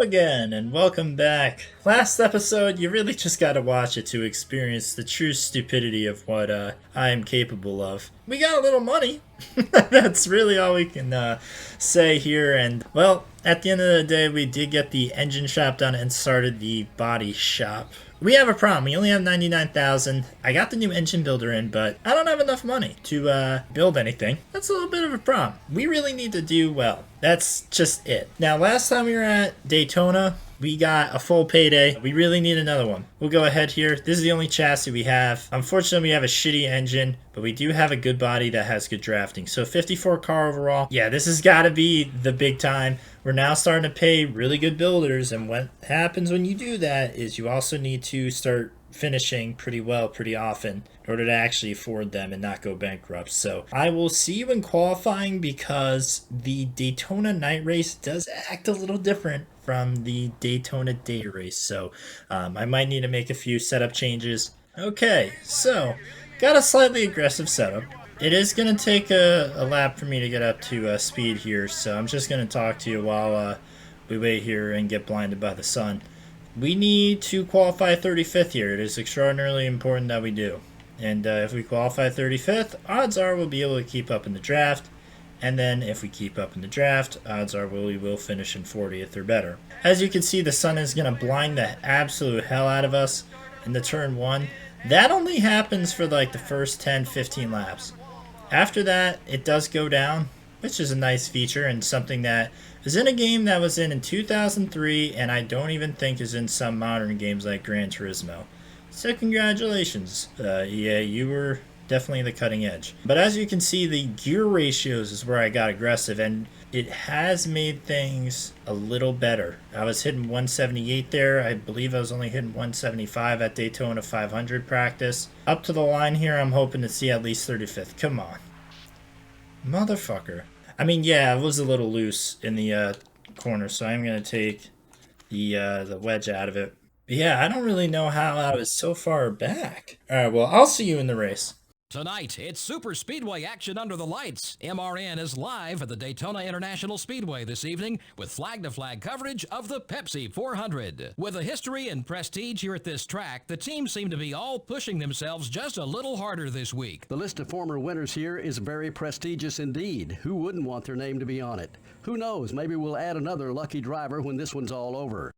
Again, and welcome back. Last episode, you really just gotta watch it to experience the true stupidity of what I am capable of. We got a little money. That's really all we can say here. And, well, at the end of the day, we did get the engine shop done and started the body shop. We have a problem. We only have 99,000. I got the new engine builder in, but I don't have enough money to build anything. That's a little bit of a problem. We really need to do well. That's just it. Now, last time we were at Daytona, we got a full payday. We really need another one. We'll go ahead here. This is the only chassis we have. Unfortunately, we have a shitty engine, but we do have a good body that has good drafting. So 54 car overall. Yeah, this has got to be the big time. We're now starting to pay really good builders, and what happens when you do that is you also need to start finishing pretty well pretty often in order to actually afford them and not go bankrupt. So I will see you in qualifying, because the Daytona night race does act a little different from the Daytona day race. So I might need to make a few setup changes. Okay, so got a slightly aggressive setup. It is going to take a lap for me to get up to speed here, so I'm just going to talk to you while we wait here and get blinded by the sun. We need to qualify 35th here. It is extraordinarily important that we do. And if we qualify 35th, odds are we'll be able to keep up in the draft. And then if we keep up in the draft, odds are we will finish in 40th or better. As you can see, the sun is going to blind the absolute hell out of us in the turn 1. That only happens for like the first 10-15 laps. After that, it does go down, which is a nice feature and something that is in a game that was in 2003, and I don't even think is in some modern games like Gran Turismo. So congratulations, EA, you were definitely the cutting edge. But as you can see, the gear ratios is where I got aggressive, and it has made things a little better. I was hitting 178 there. I believe I was only hitting 175 at Daytona 500 practice. Up to the line here, I'm hoping to see at least 35th. Come on. Motherfucker. I mean, yeah, it was a little loose in the corner, so I'm going to take the wedge out of it. But yeah, I don't really know how I was so far back. All right, well, I'll see you in the race. Tonight, it's Super Speedway action under the lights. MRN is live at the Daytona International Speedway this evening with flag-to-flag coverage of the Pepsi 400. With a history and prestige here at this track, the teams seem to be all pushing themselves just a little harder this week. The list of former winners here is very prestigious indeed. Who wouldn't want their name to be on it? Who knows, maybe we'll add another lucky driver when this one's all over.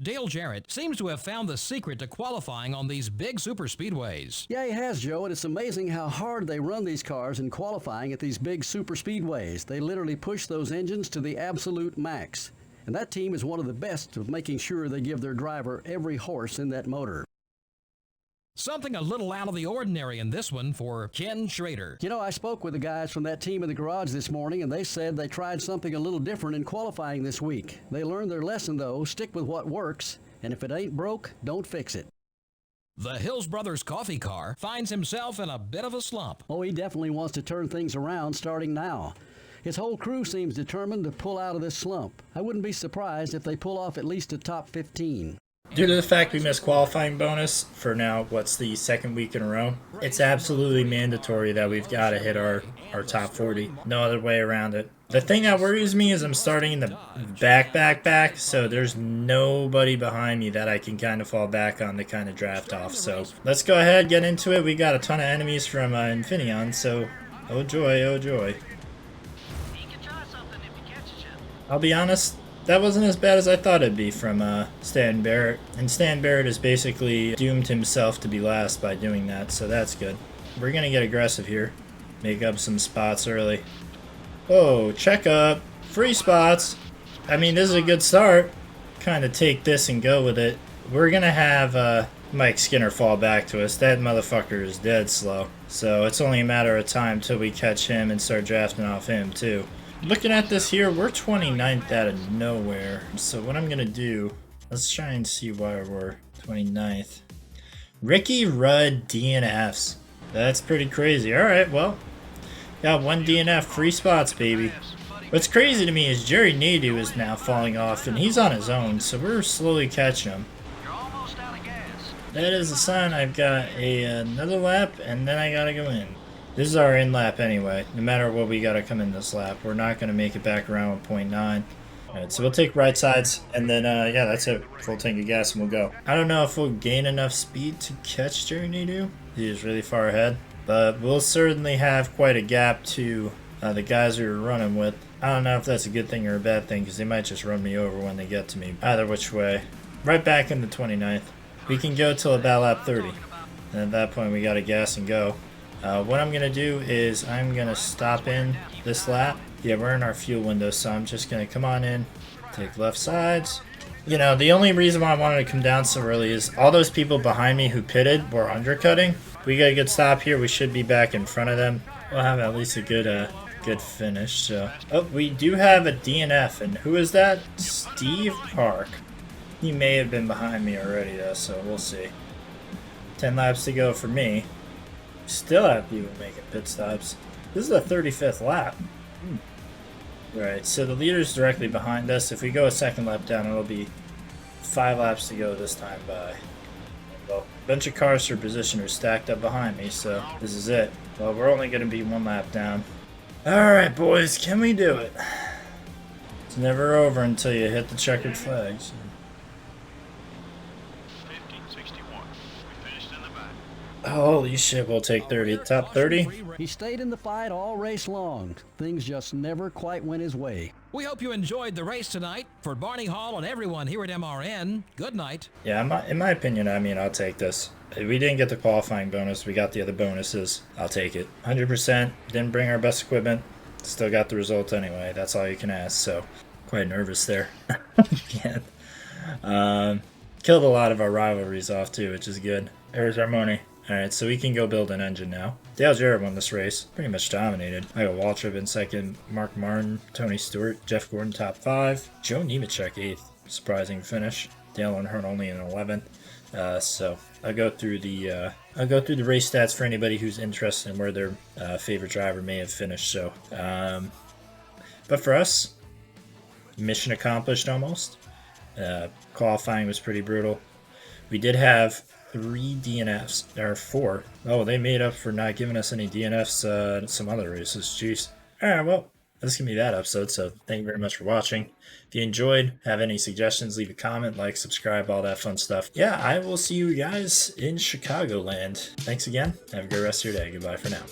Dale Jarrett seems to have found the secret to qualifying on these big super speedways. Yeah, he has, Joe, and it's amazing how hard they run these cars in qualifying at these big super speedways. They literally push those engines to the absolute max. And that team is one of the best of making sure they give their driver every horse in that motor. Something a little out of the ordinary in this one for Ken Schrader. You know, I spoke with the guys from that team in the garage this morning, and they said they tried something a little different in qualifying this week. They learned their lesson, though. Stick with what works, and if it ain't broke, don't fix it. The Hills Brothers coffee car finds himself in a bit of a slump. Oh, he definitely wants to turn things around starting now. His whole crew seems determined to pull out of this slump. I wouldn't be surprised if they pull off at least a top 15. Due to the fact we missed qualifying bonus for now, what's the second week in a row, it's absolutely mandatory that we've got to hit our top 40. No other way around it. The thing that worries me is I'm starting in the back, so there's nobody behind me that I can kind of fall back on to kind of draft off. So let's go ahead, get into it. We got a ton of enemies from Infineon, so oh joy, oh joy. I'll be honest, that wasn't as bad as I thought it'd be from Stan Barrett. And Stan Barrett has basically doomed himself to be last by doing that, so that's good. We're going to get aggressive here. Make up some spots early. Oh, check up. Free spots. I mean, this is a good start. Kind of take this and go with it. We're going to have Mike Skinner fall back to us. That motherfucker is dead slow. So it's only a matter of time till we catch him and start drafting off him, too. Looking at this here, we're 29th out of nowhere. So what I'm going to do, let's try and see why we're 29th. Ricky Rudd DNFs. That's pretty crazy. All right, well, got one DNF, free spots, baby. What's crazy to me is Jerry Nadeau is now falling off, and he's on his own, so we're slowly catching him. That is a sign I've got another lap, and then I got to go in. This is our in lap anyway. No matter what, we got to come in this lap. We're not going to make it back around with 0.9. Alright, so we'll take right sides, and then, yeah, that's it. Full tank of gas, and we'll go. I don't know if we'll gain enough speed to catch Jerry Nadeau. He is really far ahead. But we'll certainly have quite a gap to the guys we were running with. I don't know if that's a good thing or a bad thing, because they might just run me over when they get to me. Either which way. Right back in the 29th. We can go till about lap 30. And at that point, we got to gas and go. What I'm going to do is I'm going to stop in this lap. Yeah, we're in our fuel window, so I'm just going to come on in, take left sides. You know, the only reason why I wanted to come down so early is all those people behind me who pitted were undercutting. We got a good stop here. We should be back in front of them. We'll have at least a good finish. So, oh, we do have a DNF, and who is that? Steve Park. He may have been behind me already, though, so we'll see. 10 laps to go for me. Still have people making pit stops. This is the 35th lap. Right, so the leader's directly behind us. If we go a second lap down, it'll be 5 laps to go this time by. Well, a bunch of cars for position are stacked up behind me, so this is it. Well, we're only going to be 1 lap down. Alright, boys, can we do it? It's never over until you hit the checkered flags. 1561. We finished in the back. Holy shit, we'll take 30. Top 30? He stayed in the fight all race long. Things just never quite went his way. We hope you enjoyed the race tonight. For Barney Hall and everyone here at MRN, good night. Yeah, in my opinion, I mean, I'll take this. We didn't get the qualifying bonus. We got the other bonuses. I'll take it. 100%. Didn't bring our best equipment. Still got the result anyway. That's all you can ask. So, quite nervous there. Yeah. Killed a lot of our rivalries off, too, which is good. There's our money. Alright, so we can go build an engine now. Dale Jarrett won this race. Pretty much dominated. I got Waltrip in second, Mark Martin, Tony Stewart, Jeff Gordon top 5, Joe Nemechek 8th. Surprising finish. Dale Earnhardt only in 11th. So I'll go through the race stats for anybody who's interested in where their favorite driver may have finished. So, but for us, mission accomplished almost. Qualifying was pretty brutal. We did have 3 DNFs, or 4. Oh, they made up for not giving us any DNFs in some other races. Jeez. Alright, well, that's going to be that episode, so thank you very much for watching. If you enjoyed, have any suggestions, leave a comment, like, subscribe, all that fun stuff. Yeah, I will see you guys in Chicagoland. Thanks again. Have a good rest of your day. Goodbye for now.